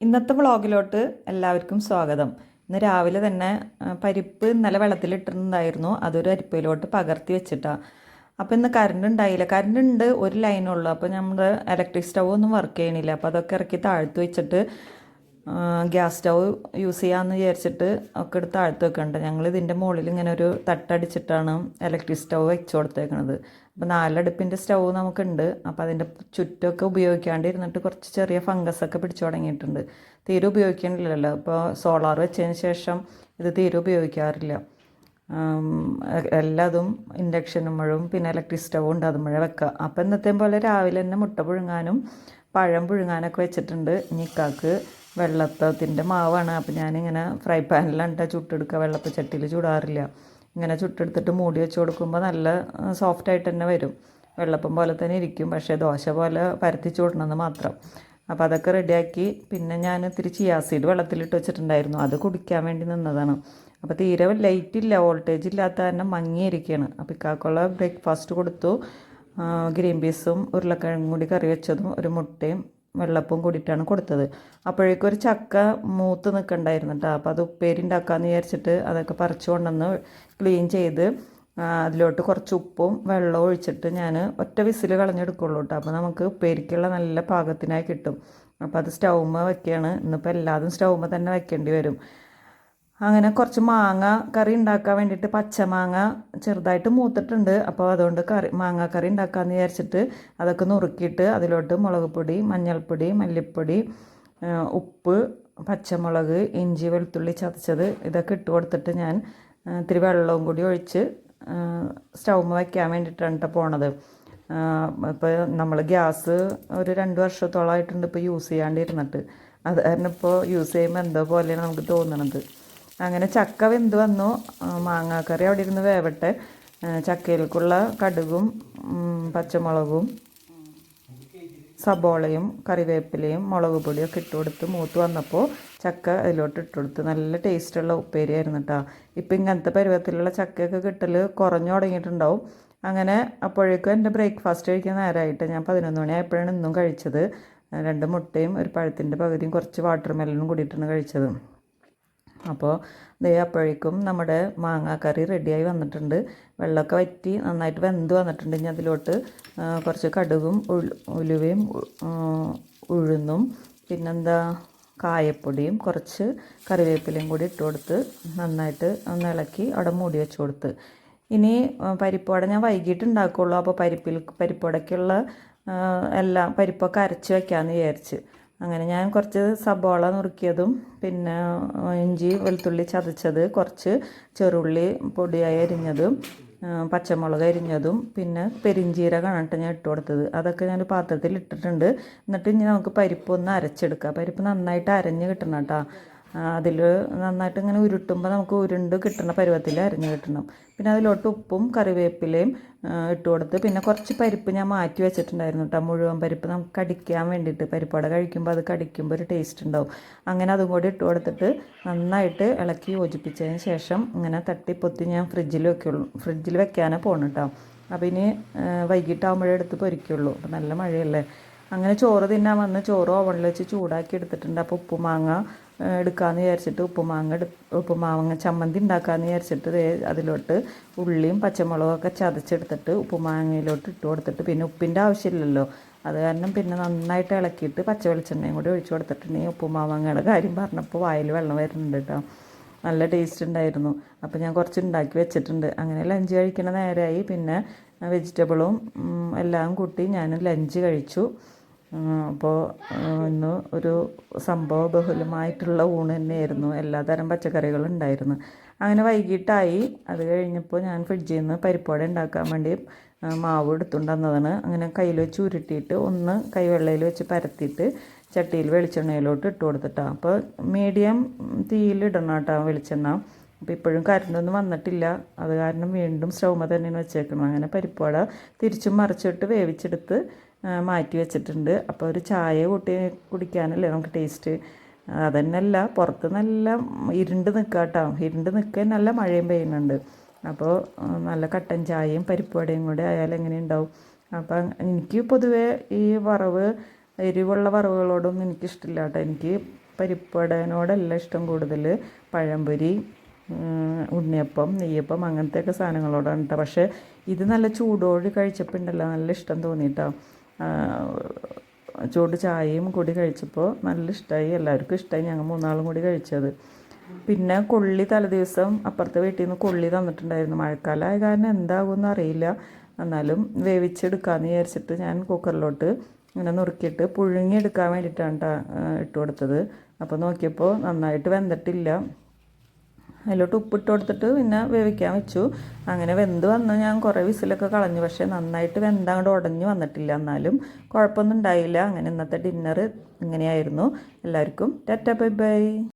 ഇന്നത്തെ വ്ളോഗിലോട്ട് എല്ലാവർക്കും സ്വാഗതം. ഇന്ന് രാവിലെ തന്നെ പരിപ്പ് ഇന്നലെ വെള്ളത്തിലിട്ടിട്ടുണ്ടായിരുന്നു. അതൊരു അരിപ്പയിലോട്ട് പകർത്തി വെച്ചിട്ടാണ്. അപ്പോൾ ഇന്ന് കറണ്ട് ഉണ്ടായില്ല. കറണ്ട് ഉണ്ട്, ഒരു ലൈനുള്ളൂ. അപ്പോൾ നമ്മുടെ ഇലക്ട്രിക് സ്റ്റൗ ഒന്നും വർക്ക് ചെയ്യണില്ല. അപ്പോൾ അതൊക്കെ ഇറക്കി താഴ്ത്തി വെച്ചിട്ട് ഗ്യാസ് സ്റ്റൗ യൂസ് ചെയ്യാമെന്ന് വിചാരിച്ചിട്ട് ഒക്കെ എടുത്ത് താഴ്ത്തി വെക്കുന്നുണ്ട്. ഞങ്ങൾ ഇതിൻ്റെ മുകളിൽ ഇങ്ങനെ ഒരു തട്ടടിച്ചിട്ടാണ് ഇലക്ട്രിക് സ്റ്റൗ വെച്ച് കൊടുത്തേക്കണത്. അപ്പോൾ 4 അടുപ്പിൻ്റെ സ്റ്റൗ നമുക്കുണ്ട്. അപ്പോൾ അതിൻ്റെ ചുറ്റൊക്കെ ഉപയോഗിക്കാണ്ടിരുന്നിട്ട് കുറച്ച് ചെറിയ ഫംഗസൊക്കെ പിടിച്ചു തുടങ്ങിയിട്ടുണ്ട്. തീരെ ഉപയോഗിക്കണില്ലല്ലോ. ഇപ്പോൾ സോളാർ വെച്ചതിന് ശേഷം ഇത് തീരെ ഉപയോഗിക്കാറില്ല. എല്ലാതും ഇൻഡക്ഷനും മുഴുവൻ പിന്നെ ഇലക്ട്രിക് സ്റ്റൗ ഉണ്ട്, അത് മുഴുവൻ വെക്കുക. അപ്പോൾ ഇന്നത്തെ പോലെ രാവിലെ തന്നെ മുട്ട പുഴുങ്ങാനും പഴം പുഴുങ്ങാനൊക്കെ വെച്ചിട്ടുണ്ട്. ഇക്കാക്ക് വെള്ളപ്പത്തിൻ്റെ മാവാണ്. അപ്പോൾ ഞാനിങ്ങനെ ഫ്രൈ പാനിലാണ് ചുട്ടെടുക്കുക. വെള്ളപ്പച്ചട്ടിയിൽ ചുടാറില്ല. ഇങ്ങനെ ചുട്ടെടുത്തിട്ട് മൂടി വെച്ച് കൊടുക്കുമ്പോൾ നല്ല സോഫ്റ്റായിട്ട് തന്നെ വരും. വെള്ളപ്പം പോലെ തന്നെ ഇരിക്കും, പക്ഷേ ദോശ പോലെ പരത്തി ചൂടണമെന്ന് മാത്രം. അപ്പോൾ അതൊക്കെ റെഡിയാക്കി പിന്നെ ഞാൻ ഇത്തിരി ചിയാ സീഡ് വെള്ളത്തിലിട്ട് വെച്ചിട്ടുണ്ടായിരുന്നു. അത് കുടിക്കാൻ വേണ്ടി നിന്നതാണ്. അപ്പോൾ തീരെ ലൈറ്റ് ഇല്ല, വോൾട്ടേജ് ഇല്ലാത്ത കാരണം മങ്ങിയിരിക്കുകയാണ്. അപ്പോൾ ഇക്കാക്കുള്ള ബ്രേക്ക്ഫാസ്റ്റ് കൊടുത്തു. ഗ്രീൻ പീസും ഉരുളക്കിഴങ്ങും കൂടി കറി വെച്ചതും ഒരു മുട്ടയും വെള്ളപ്പവും കൂടിയിട്ടാണ് കൊടുത്തത്. അപ്പോഴേക്കും ഒരു ചക്ക മൂത്ത് നിൽക്കണ്ടായിരുന്നു കേട്ടോ. അപ്പോൾ അത് ഉപ്പേരി ഉണ്ടാക്കാമെന്ന് വിചാരിച്ചിട്ട് അതൊക്കെ പറിച്ചു കൊണ്ടുവന്ന് ക്ലീൻ ചെയ്ത് അതിലോട്ട് കുറച്ച് ഉപ്പും വെള്ളവും ഒഴിച്ചിട്ട് ഞാൻ ഒറ്റ വിസിൽ കളഞ്ഞെടുക്കുള്ളൂ കേട്ടോ. അപ്പോൾ നമുക്ക് ഉപ്പേരിക്കുള്ള നല്ല പാകത്തിനായി കിട്ടും. അപ്പോൾ അത് സ്റ്റൗമ്മ വയ്ക്കുകയാണ്. ഇന്നിപ്പോൾ എല്ലാതും സ്റ്റൗമ്മ തന്നെ വയ്ക്കേണ്ടി വരും. അങ്ങനെ കുറച്ച് മാങ്ങ കറി ഉണ്ടാക്കാൻ വേണ്ടിയിട്ട് പച്ചമാങ്ങ ചെറുതായിട്ട് മൂത്തിട്ടുണ്ട്. അപ്പോൾ അതുകൊണ്ട് മാങ്ങ കറി ഉണ്ടാക്കാമെന്ന് വിചാരിച്ചിട്ട് അതൊക്കെ നുറുക്കിയിട്ട് അതിലോട്ട് മുളക് പൊടി, മഞ്ഞൾപ്പൊടി, മല്ലിപ്പൊടി, ഉപ്പ്, പച്ചമുളക്, ഇഞ്ചി, വെളുത്തുള്ളി ചതച്ചത് ഇതൊക്കെ ഇട്ട് കൊടുത്തിട്ട് ഞാൻ ഇത്തിരി വെള്ളവും കൂടി ഒഴിച്ച് സ്റ്റൗമ്മ വയ്ക്കാൻ വേണ്ടിയിട്ടാണ് കേട്ടോ പോണത്. ഇപ്പോൾ നമ്മൾ ഗ്യാസ് ഒരു 2 വർഷത്തോളമായിട്ടുണ്ട് ഇപ്പോൾ യൂസ് ചെയ്യാണ്ടിരുന്നിട്ട്. അത് കാരണം ഇപ്പോൾ യൂസ് ചെയ്യുമ്പോൾ എന്തോ പോലെയാണ് നമുക്ക് തോന്നണത്. അങ്ങനെ ചക്ക വെന്ത് വന്നു. മാങ്ങാക്കറി അവിടെ ഇരുന്ന് വേവട്ടെ. ചക്കയിലേക്കുള്ള കടുകും പച്ചമുളകും സബോളയും കറിവേപ്പിലയും മുളക് പൊടിയൊക്കെ ഇട്ട് കൊടുത്ത് മൂത്ത് വന്നപ്പോൾ ചക്ക അതിലോട്ട് ഇട്ട് കൊടുത്ത് നല്ല ടേസ്റ്റുള്ള ഉപ്പേരിയായിരുന്നു കേട്ടോ. ഇപ്പം ഇങ്ങനത്തെ പരുവത്തിലുള്ള ചക്കയൊക്കെ കിട്ടൽ കുറഞ്ഞു തുടങ്ങിയിട്ടുണ്ടാവും. അങ്ങനെ അപ്പോഴേക്കും എൻ്റെ ബ്രേക്ക്ഫാസ്റ്റ് കഴിക്കാൻ നേരമായിട്ട് ഞാൻ 11 മണിയായപ്പോഴാണ് ഇന്നും കഴിച്ചത്. 2 മുട്ടയും ഒരു പഴത്തിൻ്റെ പകുതിയും കുറച്ച് വാട്ടർ മെലനും കൂടിയിട്ടാണ് കഴിച്ചത്. അപ്പോൾ അപ്പോഴേക്കും നമ്മുടെ മാങ്ങാക്കറി റെഡിയായി വന്നിട്ടുണ്ട്. വെള്ളമൊക്കെ വറ്റി നന്നായിട്ട് വെന്ത് വന്നിട്ടുണ്ട്. ഇനി അതിലോട്ട് കുറച്ച് കടുകും ഉലുവയും ഉഴുന്നും പിന്നെന്താ കായപ്പൊടിയും കുറച്ച് കറിവേപ്പിലയും കൂടി ഇട്ട് കൊടുത്ത് നന്നായിട്ട് ഒന്ന് ഇളക്കി അവിടെ മൂടി വെച്ച് കൊടുത്ത്. ഇനി പരിപ്പുവട ഞാൻ വൈകിട്ട് ഉണ്ടാക്കുള്ളൂ. അപ്പോൾ പരിപ്പുവടയ്ക്കുള്ള എല്ലാം പരിപ്പൊക്കെ അരച്ച് വയ്ക്കാമെന്ന് വിചാരിച്ച് അങ്ങനെ ഞാൻ കുറച്ച് സബോള നുറുക്കിയതും പിന്നെ ഇഞ്ചി വെളുത്തുള്ളി ചതച്ചത്, കുറച്ച് ചെറുള്ളി പൊടിയായി അരിഞ്ഞതും, പച്ചമുളക് അരിഞ്ഞതും പിന്നെ പെരിഞ്ചീരകമാണ് കേട്ടോ ഞാൻ ഇട്ട് കൊടുത്തത്. അതൊക്കെ ഞാൻ പാത്രത്തിൽ ഇട്ടിട്ടുണ്ട്. എന്നിട്ട് ഇനി നമുക്ക് പരിപ്പൊന്ന് അരച്ചെടുക്കാം. പരിപ്പ് നന്നായിട്ട് അരഞ്ഞ് കിട്ടണം കേട്ടോ. അതിൽ നന്നായിട്ട് ഇങ്ങനെ ഉരുട്ടുമ്പോൾ നമുക്ക് ഉരുണ്ട് കിട്ടുന്ന പരുവത്തിൽ അരിഞ്ഞ് കിട്ടണം. പിന്നെ അതിലോട്ട് ഉപ്പും കറിവേപ്പിലയും ഇട്ട് കൊടുത്ത് പിന്നെ കുറച്ച് പരിപ്പ് ഞാൻ മാറ്റി വെച്ചിട്ടുണ്ടായിരുന്നു കേട്ടോ. മുഴുവൻ പരിപ്പ് നമുക്ക് കടിക്കാൻ വേണ്ടിയിട്ട്, പരിപ്പട കഴിക്കുമ്പോൾ അത് കടിക്കുമ്പോൾ ഒരു ടേസ്റ്റ് ഉണ്ടാവും. അങ്ങനെ അതും കൂടി ഇട്ട് കൊടുത്തിട്ട് നന്നായിട്ട് ഇളക്കി യോജിപ്പിച്ചതിന് ശേഷം ഇങ്ങനെ തട്ടിപ്പൊത്തി ഞാൻ ഫ്രിഡ്ജിൽ വെക്കാനേ പോകണം കേട്ടോ. അപ്പോൾ ഇനി വൈകിട്ടാകുമ്പോഴേ എടുത്ത് പൊരിക്കുള്ളൂ. അപ്പോൾ നല്ല മഴയല്ലേ. അങ്ങനെ ചോറ് തിന്നാൻ വന്ന് ചോറ് ഓവണിൽ വെച്ച് ചൂടാക്കി എടുത്തിട്ടുണ്ട്. അപ്പോൾ ഉപ്പുമാങ്ങ എടുക്കാമെന്ന് വിചാരിച്ചിട്ട് ഉപ്പുമാങ്ങ ചമ്മന്തി ഉണ്ടാക്കാമെന്ന് വിചാരിച്ചിട്ട് അതിലോട്ട് ഉള്ളിയും പച്ചമുളകൊക്കെ ചതച്ചെടുത്തിട്ട് ഉപ്പുമാങ്ങയിലോട്ട് ഇട്ട് കൊടുത്തിട്ട് പിന്നെ ഉപ്പിൻ്റെ ആവശ്യമില്ലല്ലോ. അത് കാരണം പിന്നെ നന്നായിട്ട് ഇളക്കിയിട്ട് പച്ച വെളിച്ചെണ്ണയും കൂടി ഒഴിച്ച് കൊടുത്തിട്ടുണ്ടെങ്കിൽ ഉപ്പുമാങ്ങയുടെ കാര്യം പറഞ്ഞപ്പോൾ വായിൽ വെള്ളം വരുന്നുണ്ട് കേട്ടോ. നല്ല ടേസ്റ്റ് ഉണ്ടായിരുന്നു. അപ്പോൾ ഞാൻ കുറച്ച് ഉണ്ടാക്കി വെച്ചിട്ടുണ്ട്. അങ്ങനെ ലഞ്ച് കഴിക്കണ നേരമായി. പിന്നെ വെജിറ്റബിളും എല്ലാം കൂട്ടി ഞാൻ ലഞ്ച് കഴിച്ചു. അപ്പോൾ ഇന്ന് ഒരു സംഭവ ബഹുലമായിട്ടുള്ള ഊണ് തന്നെയായിരുന്നു. എല്ലാതരം പച്ചക്കറികളും ഉണ്ടായിരുന്നു. അങ്ങനെ വൈകിട്ടായി. അത് കഴിഞ്ഞപ്പോൾ ഞാൻ ഫ്രിഡ്ജിൽ നിന്ന് പരിപ്പുവട ഉണ്ടാക്കാൻ വേണ്ടി മാവ് എടുത്തുകൊണ്ട് വന്നതാണ്. അങ്ങനെ കയ്യിൽ വെച്ച് ഉരുട്ടിയിട്ട് ഒന്ന് കൈവെള്ളയിൽ വെച്ച് പരത്തിയിട്ട് ചട്ടിയിൽ വെളിച്ചെണ്ണയിലോട്ട് ഇട്ട് കൊടുത്തിട്ടാണ്. അപ്പോൾ മീഡിയം തീയിലിടണം കേട്ടോ വെളിച്ചെണ്ണ. അപ്പോൾ ഇപ്പോഴും കറണ്ടൊന്നും വന്നിട്ടില്ല. അത് കാരണം വീണ്ടും സ്റ്റൗമ്മ തന്നെയാണ് വെച്ചേക്കണം. അങ്ങനെ പരിപ്പുവട തിരിച്ചും മറിച്ചിട്ട് വേവിച്ചെടുത്ത് മാറ്റി വെച്ചിട്ടുണ്ട്. അപ്പോൾ ഒരു ചായ കൂട്ടി കുടിക്കാനല്ലേ നമുക്ക് ടേസ്റ്റ്. അതന്നെയല്ല പുറത്ത് നല്ല ഇരുണ്ട് നിൽക്കുക കേട്ടോ. ഇരുണ്ട് നിൽക്കുക, നല്ല മഴയും പെയ്യുന്നുണ്ട്. അപ്പോൾ നല്ല കട്ടൻ ചായയും പരിപ്പുവടയും കൂടെ ആയാലും എങ്ങനെ ഉണ്ടാവും. അപ്പം എനിക്ക് പൊതുവേ ഈ എരിവുള്ള വറവുകളോടൊന്നും എനിക്കിഷ്ടമില്ല കേട്ടോ. എനിക്ക് പരിപ്പടനോടല്ല ഇഷ്ടം കൂടുതൽ പഴംപൊരി, ഉണ്ണിയപ്പം, നെയ്യപ്പം അങ്ങനത്തെയൊക്കെ സാധനങ്ങളോടാണ് കേട്ടോ. പക്ഷേ ഇത് നല്ല ചൂടോട് കഴിച്ചപ്പോൾ ഉണ്ടല്ലോ നല്ല ഇഷ്ടം തോന്നിയിട്ടോ. ചൂട് ചായയും കൂടി കഴിച്ചപ്പോൾ നല്ല ഇഷ്ടമായി, എല്ലാവർക്കും ഇഷ്ടമായി. ഞങ്ങൾ മൂന്നാളും കൂടി കഴിച്ചത്. പിന്നെ കൊള്ളി തലേദിവസം അപ്പുറത്തെ വീട്ടിൽ നിന്ന് കൊള്ളി തന്നിട്ടുണ്ടായിരുന്നു. മഴക്കാലമായ കാരണം എന്താകുമെന്ന് അറിയില്ല, എന്നാലും വേവിച്ചെടുക്കാമെന്ന് വിചാരിച്ചിട്ട് ഞാൻ കുക്കറിലോട്ട് ഇങ്ങനെ നുറുക്കിയിട്ട് പുഴുങ്ങിയെടുക്കാൻ വേണ്ടിയിട്ടാണ് കേട്ടോ ഇട്ട് കൊടുത്തത്. അപ്പോൾ നോക്കിയപ്പോൾ നന്നായിട്ട് വെന്തിട്ടില്ല. അതിലോട്ട് ഉപ്പിട്ട് കൊടുത്തിട്ട് പിന്നെ വേവിക്കാൻ വെച്ചു. അങ്ങനെ വെന്ത് വന്ന് ഞാൻ കുറേ വിസിലൊക്കെ കളഞ്ഞു, പക്ഷേ നന്നായിട്ട് വെന്തങ്ങോട്ട് ഉടഞ്ഞു വന്നിട്ടില്ല. എന്നാലും കുഴപ്പമൊന്നും ഉണ്ടായില്ല. അങ്ങനെ ഇന്നത്തെ ഡിന്നർ ഇങ്ങനെയായിരുന്നു. എല്ലാവർക്കും ടാറ്റാ ബൈ ബൈ.